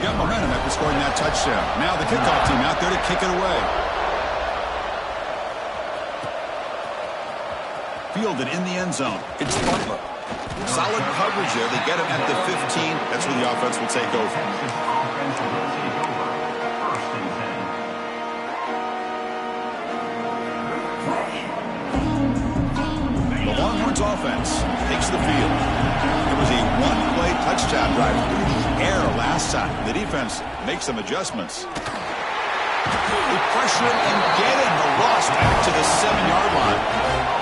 Got momentum after scoring that touchdown. Now the kickoff team out there to kick it away. Fielded in the end zone. It's Butler. Solid coverage there. They get him at the 15. That's where the offense will take over. The Longhorns offense takes the field. It was a one-play touchdown drive through the air last time. The defense makes some adjustments. They pressure him and get him. The loss back to the 7-yard line.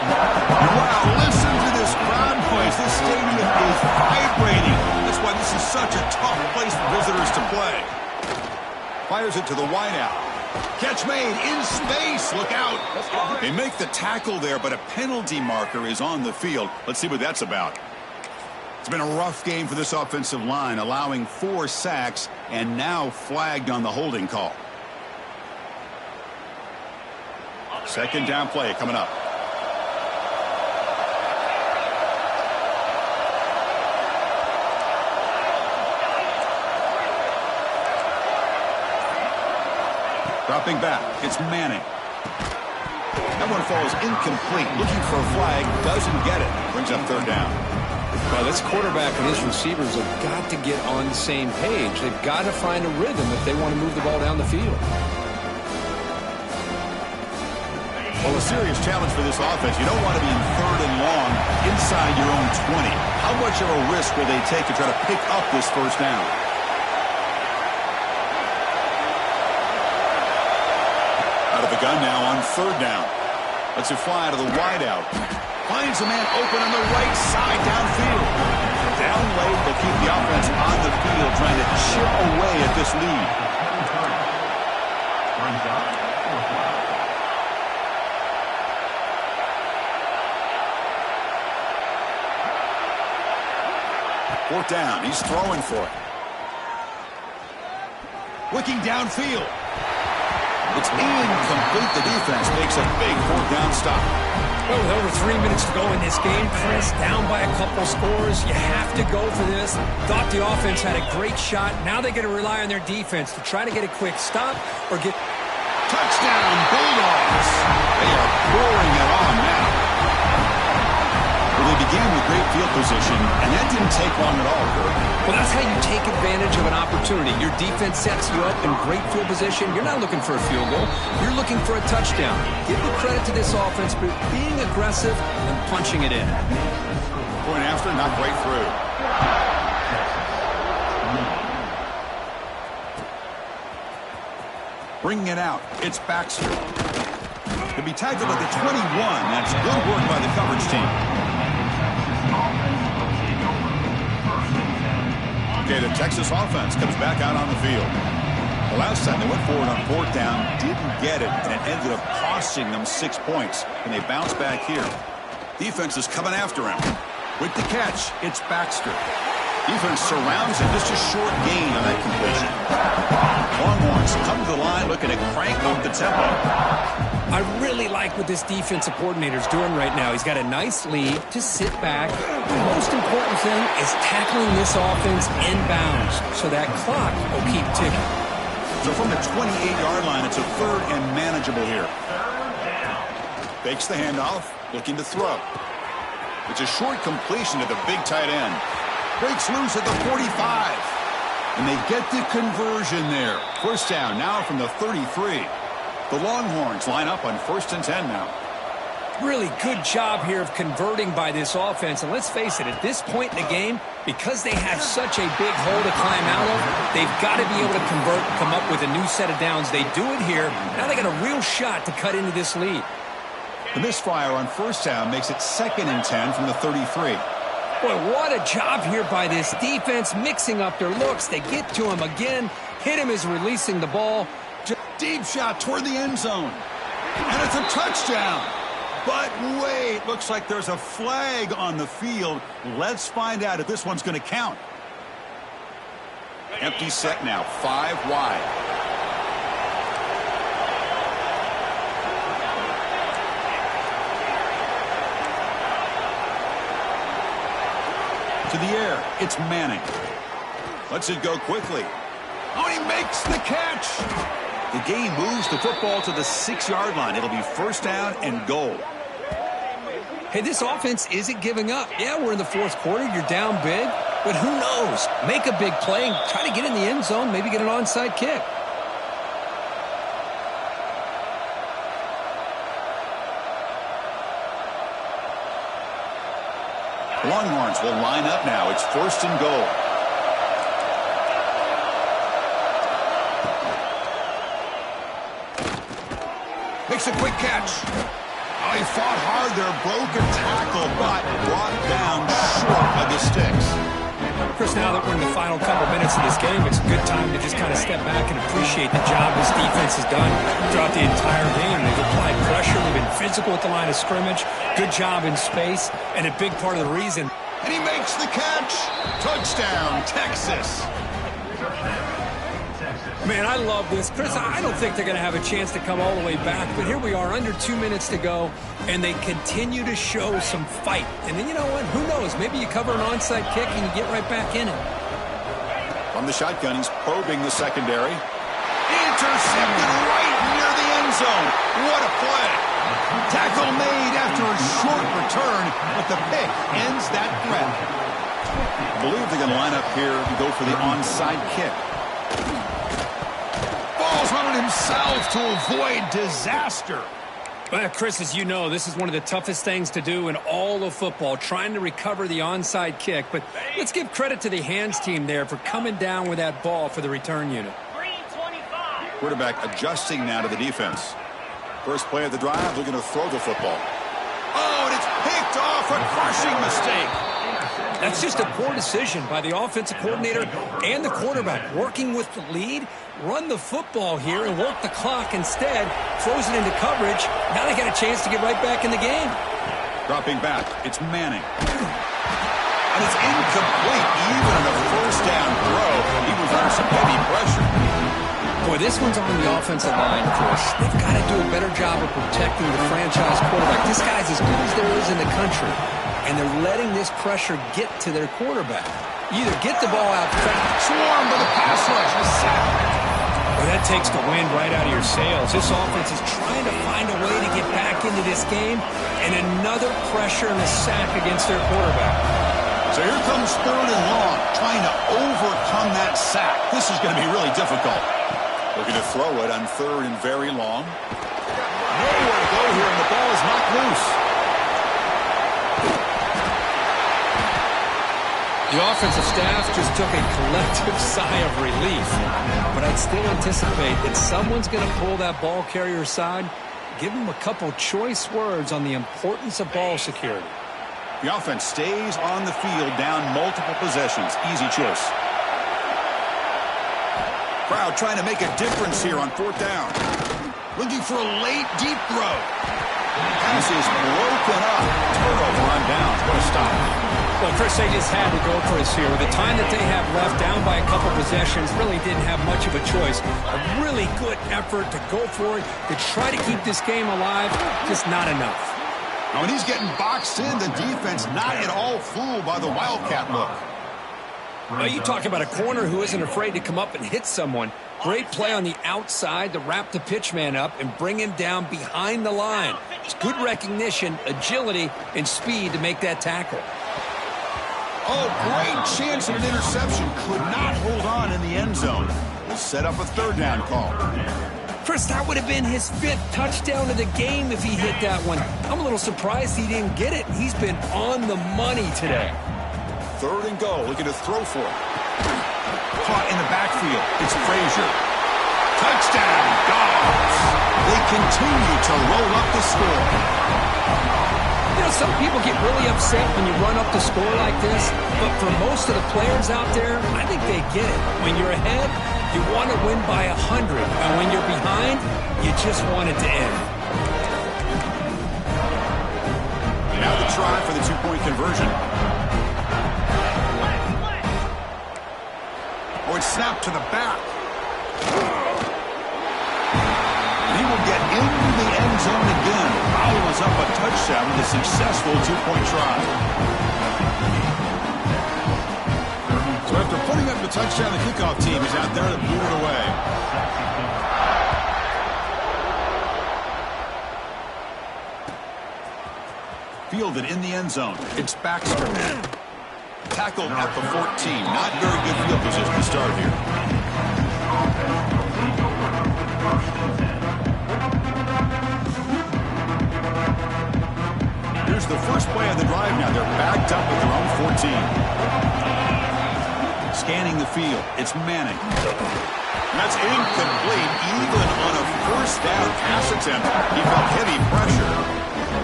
Wow, listen to this crowd noise. This stadium is vibrating. That's why this is such a tough place for visitors to play. Fires it to the wideout. Catch made in space. Look out. They make the tackle there, but a penalty marker is on the field. Let's see what that's about. It's been a rough game for this offensive line, allowing 4 sacks and now flagged on the holding call. Second down play coming up. Dropping back, it's Manning. That one falls incomplete. Looking for a flag, doesn't get it. Brings up third down. Well, this quarterback and his receivers have got to get on the same page. They've got to find a rhythm if they want to move the ball down the field. Well, a serious challenge for this offense. You don't want to be in third and long inside your own 20. How much of a risk will they take to try to pick up this first down? Out of the gun now on third down. Let's it fly out of the wideout. Finds a man open on the right side downfield. Down late, they'll keep the offense on the field trying to chip away at this lead. Fourth down. He's throwing for it. Looking downfield. It's incomplete. The defense makes a big fourth down stop. Well, with over 3 minutes to go in this game, Chris, down by a couple scores, you have to go for this. Thought the offense had a great shot. Now they got to rely on their defense to try to get a quick stop or get... Touchdown, Bulldogs. They are pouring it on now. Well, they began with great field position, and that didn't take long at all, Kurt. Well, that's how you take advantage of an opportunity. Your defense sets you up in great field position. You're not looking for a field goal. You're looking for a touchdown. Give the credit to this offense for being aggressive and punching it in. Point after, not right through. Bringing it out. It's Baxter. He'll be tackled at the 21. That's good work by the coverage team. Okay, the Texas offense comes back out on the field. The last time they went forward on fourth down, didn't get it, and it ended up costing them 6 points. And they bounce back here. Defense is coming after him. With the catch, it's Baxter. Defense surrounds him. Just a short gain on that completion. Longhorns come to the line looking to crank up the tempo. I really like what this defensive coordinator is doing right now. He's got a nice lead. Just sit back. The most important thing is tackling this offense inbounds so that clock will keep ticking. So from the 28-yard line, it's a third and manageable here. Fakes the handoff, looking to throw. It's a short completion to the big tight end. Breaks loose at the 45. And they get the conversion there. First down now from the 33. The Longhorns line up on 1st and 10 now. Really good job here of converting by this offense. And let's face it, at this point in the game, because they have such a big hole to climb out of, they've got to be able to convert and come up with a new set of downs. They do it here. Now they got a real shot to cut into this lead. The misfire on first down makes it 2nd and 10 from the 33. Boy, what a job here by this defense, mixing up their looks. They get to him again. Hit him as releasing the ball. Deep shot toward the end zone. And it's a touchdown. But wait, looks like there's a flag on the field. Let's find out if this one's going to count. Empty set now, 5 wide. To the air, it's Manning. Lets it go quickly. Oh, he makes the catch. The game moves the football to the 6-yard line. It'll be first down and goal. Hey, this offense isn't giving up. Yeah, we're in the fourth quarter. You're down big. But who knows? Make a big play. Try to get in the end zone. Maybe get an onside kick. Longhorns will line up now. It's 1st and goal. Makes a quick catch. Oh, he fought hard there. Broken tackle, but brought down short of the sticks. Chris, now that we're in the final couple minutes of this game, it's a good time to just kind of step back and appreciate the job this defense has done throughout the entire game. They've applied pressure. They've been physical at the line of scrimmage. Good job in space, and a big part of the reason. And he makes the catch. Touchdown, Texas. Man, I love this. Chris, I don't think they're going to have a chance to come all the way back, but here we are, under 2 minutes to go, and they continue to show some fight. And then, you know what? Who knows? Maybe you cover an onside kick and you get right back in it. From the shotgun, he's probing the secondary. Intercepted right near the end zone. What a play. Tackle made after a short return, but the pick ends that threat. I believe they're going to line up here and go for the onside kick. Ball's running himself to avoid disaster. Well, Chris, as you know, this is one of the toughest things to do in all of football, trying to recover the onside kick. But let's give credit to the hands team there for coming down with that ball for the return unit. Quarterback adjusting now to the defense. First play of the drive, they're going to throw the football. Oh, and it's picked off, a crushing mistake. That's just a poor decision by the offensive coordinator and the quarterback. Working with the lead, run the football here and work the clock instead. Throws it into coverage. Now they got a chance to get right back in the game. Dropping back, it's Manning. And it's incomplete. Even on a first down throw, he was under some heavy pressure. Boy, this one's on the offensive line, Chris. They've got to do a better job of protecting the franchise quarterback. This guy's as good as there is in the country. And they're letting this pressure get to their quarterback. Either get the ball out fast. Swarmed by the pass rush. A sack. Well, that takes the wind right out of your sails. This offense is trying to find a way to get back into this game. And another pressure and a sack against their quarterback. So here comes 3rd and long. Trying to overcome that sack. This is going to be really difficult. Looking to throw it on 3rd and very long. Nowhere to go here, and the ball is knocked loose. The offensive staff just took a collective sigh of relief. But I'd still anticipate that someone's going to pull that ball carrier aside, give him a couple choice words on the importance of ball security. The offense stays on the field, down multiple possessions. Easy choice. Crowd trying to make a difference here on 4th down. Looking for a late, deep throw. Pass is broken up. Turnover on downs. What a stop. Well, Chris, they just had to go for us here. With the time that they have left, down by a couple possessions, really didn't have much of a choice. A really good effort to go for it, to try to keep this game alive, just not enough. Now, when he's getting boxed in, the defense not at all fooled by the Wildcat look. Well, you talk about a corner who isn't afraid to come up and hit someone. Great play on the outside to wrap the pitchman up and bring him down behind the line. It's good recognition, agility, and speed to make that tackle. Oh, great chance of an interception. Could not hold on in the end zone. We'll set up a 3rd down call. Chris, that would have been his 5th touchdown of the game if he hit that one. I'm a little surprised he didn't get it. He's been on the money today. 3rd and goal, looking to throw for it. Caught in the backfield. It's Frazier. Touchdown, Dogs. They continue to roll up the score. You know, some people get really upset when you run up the score like this, but for most of the players out there, I think they get it. When you're ahead, you want to win by 100, and when you're behind, you just want it to end. Now the try for the 2-point conversion. Oh, it's snapped to the back. And he will get into the end zone again. Follows up a touchdown with a successful 2-point try. So after putting up the touchdown, the kickoff team is out there to boot it away. Fielded in the end zone. It's Baxter. Tackled at the 14. Not very good field position to start here. Here's the first play of the drive now. They're backed up at their own 14. Scanning the field. It's Manning. And that's incomplete. Even on a first down pass attempt, he felt heavy pressure.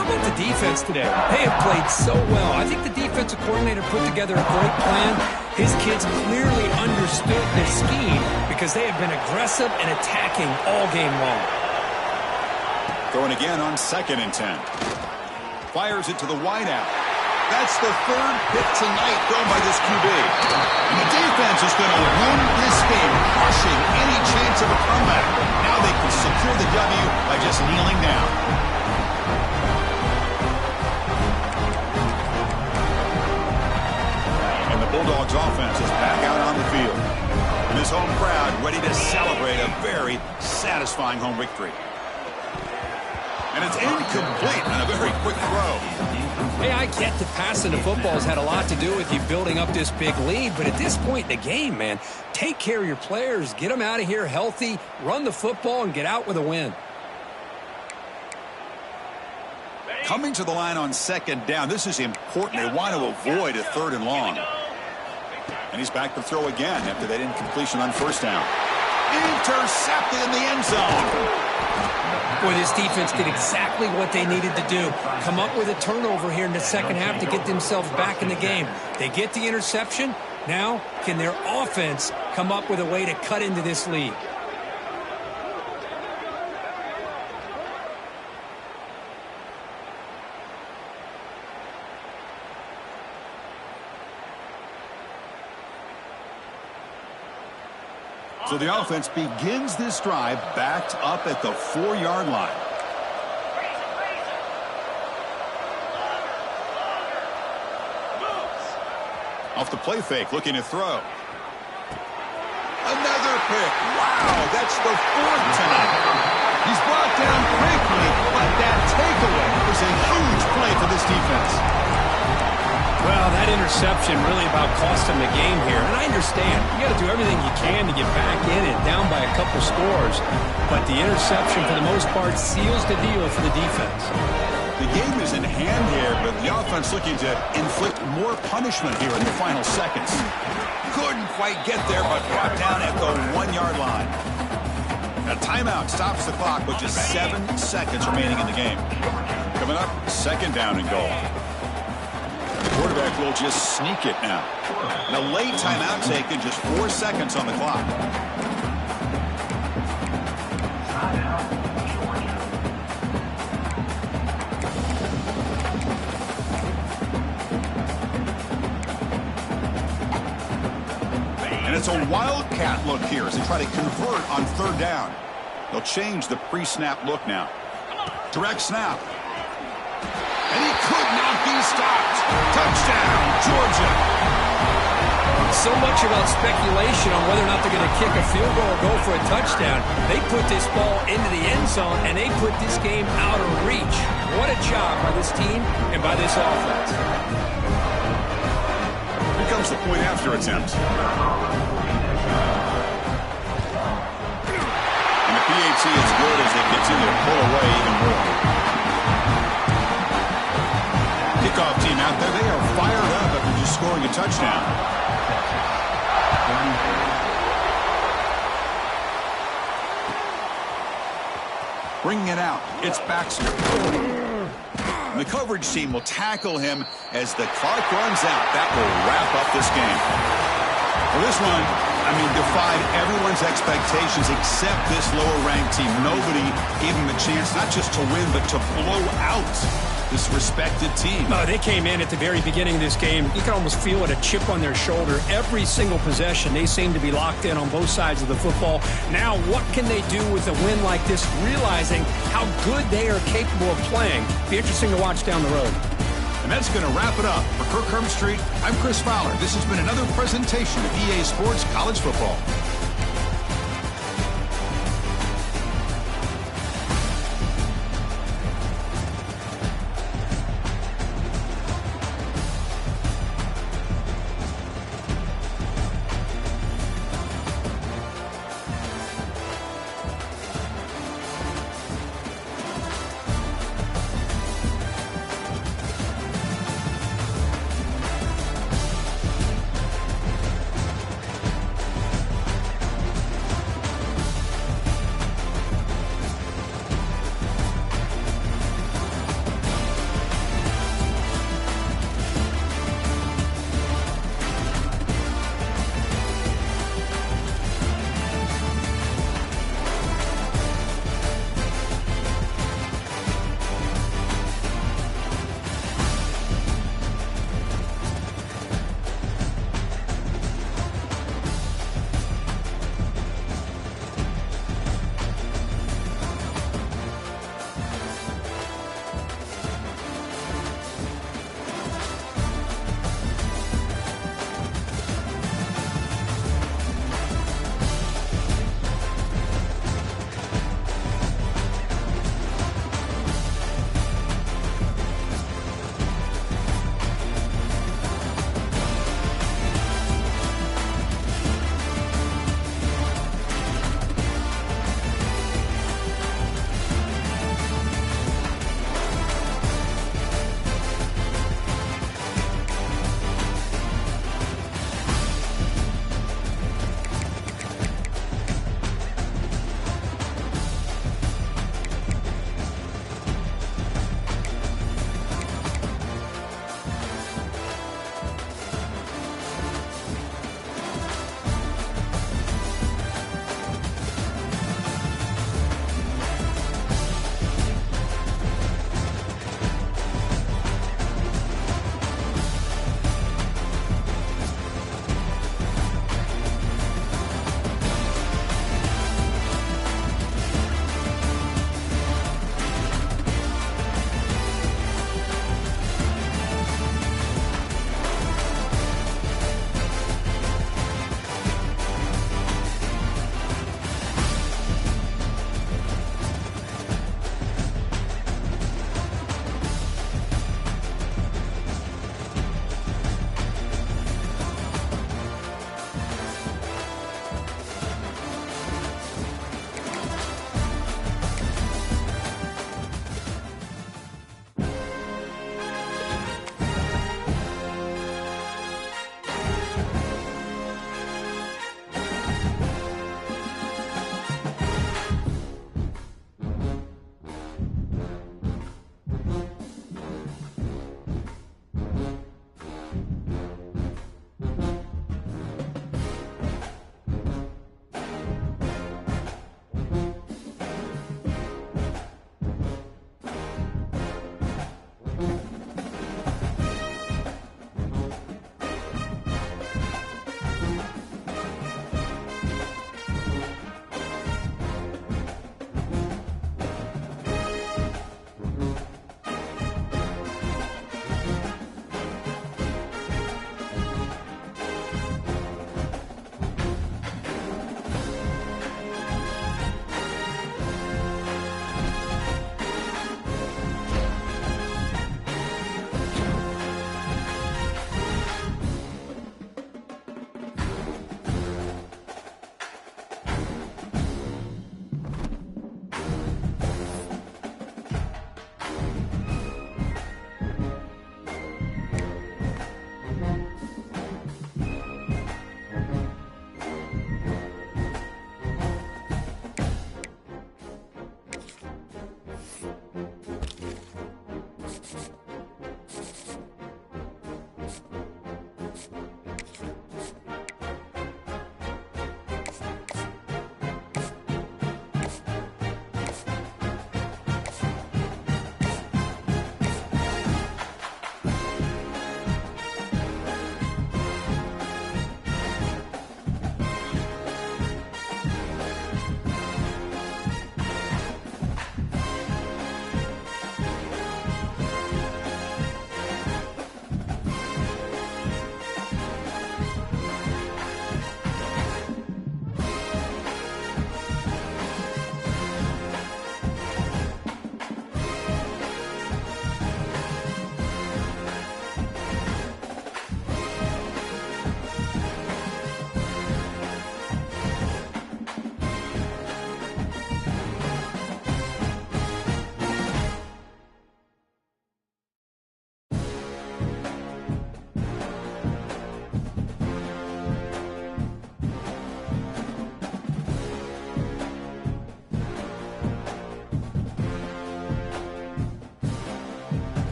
How about the defense today? They have played so well. I think the defensive coordinator put together a great plan. His kids clearly understood their scheme because they have been aggressive and attacking all game long. Throwing again on 2nd and 10. Fires it to the wideout. That's the 3rd hit tonight thrown by this QB. And the defense is going to win this game, crushing any chance of a comeback. Now they can secure the W by just kneeling down. Bulldogs offense is back out on the field. And this home crowd ready to celebrate a very satisfying home victory. And it's incomplete on a very quick throw. Hey, I get the passing the football has had a lot to do with you building up this big lead, but at this point in the game, man, take care of your players, get them out of here healthy, run the football, and get out with a win. Coming to the line on 2nd down, this is important. They want to avoid a 3rd and long. And he's back to throw again after that incompletion on 1st down. Intercepted in the end zone. Boy, this defense did exactly what they needed to do. Come up with a turnover here in the second half to get themselves back in the game. They get the interception. Now, can their offense come up with a way to cut into this lead? So the offense begins this drive backed up at the 4-yard line. Off the play fake, looking to throw. Another pick. Wow, that's the 4th tonight. He's brought down quickly, but that takeaway is a huge play for this defense. Well, that interception really about cost him the game here. And I understand. You got to do everything you can to get back in and down by a couple scores. But the interception, for the most part, seals the deal for the defense. The game is in hand here, but the offense looking to inflict more punishment here in the final seconds. Couldn't quite get there, but brought down at the 1-yard line. A timeout stops the clock with just 7 seconds remaining in the game. Coming up, 2nd down and goal. The quarterback will just sneak it now. The late timeout taken, just 4 seconds on the clock. And it's a wildcat look here as they try to convert on 3rd down. They'll change the pre-snap look now. Direct snap. And he could not be stopped. Touchdown, Georgia. So much about speculation on whether or not they're going to kick a field goal or go for a touchdown. They put this ball into the end zone, and they put this game out of reach. What a job by this team and by this offense. Here comes the point after attempt. And the PAT is good as they continue to pull away even more. Kickoff team out there, they are fired up after just scoring a touchdown. Bringing it out, it's Baxter. And the coverage team will tackle him as the clock runs out. That will wrap up this game. Well, this one, defied everyone's expectations except this lower-ranked team. Nobody gave him a chance not just to win, but to blow out this respected team. Oh, they came in at the very beginning of this game. You can almost feel it, a chip on their shoulder. Every single possession, they seem to be locked in on both sides of the football. Now, what can they do with a win like this, realizing how good they are capable of playing? Be interesting to watch down the road. And that's going to wrap it up. For Kirk Herbstreit, I'm Chris Fowler. This has been another presentation of EA Sports College Football.